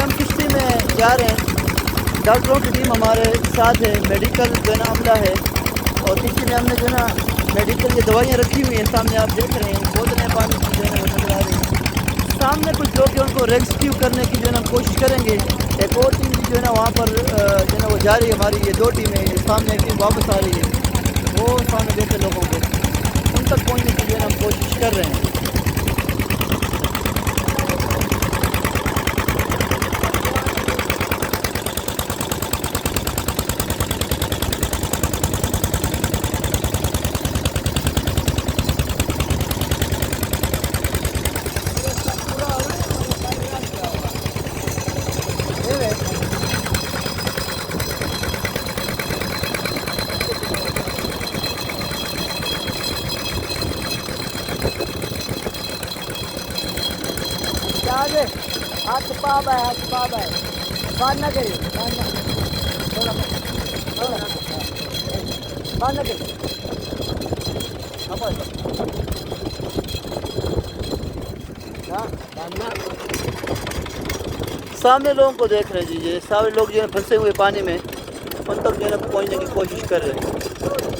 हम किश्ती में जा रहे हैं, डॉक्टरों की टीम हमारे साथ है, मेडिकल जो है ना अमला है, और किश्ती में हमने जो है ना मेडिकल की दवाइयाँ रखी हुई हैं, सामने आप देख रहे हैं, बोतलें पानी की जो है ना नजर आ रही हैं। सामने कुछ लोग हैं, उनको रेस्क्यू करने की जो है ना कोशिश करेंगे। एक और टीम भी जो है ना वहाँ पर जो है ना वो जा रही है, हमारी ये 2 टीमें, ये सामने एक टीम वापस आ रही है, वो सामने बैठे लोगों को उन तक पहुँचने की जो है ना हम कोशिश कर रहे हैं। आगे हाथ पाप है बांध ना करिए, बांध ना करिए। सामने लोगों को देख रहे जी, ये सारे लोग जो है फंसे हुए पानी में, उन तक जो है पहुंचने की कोशिश कर रहे हैं।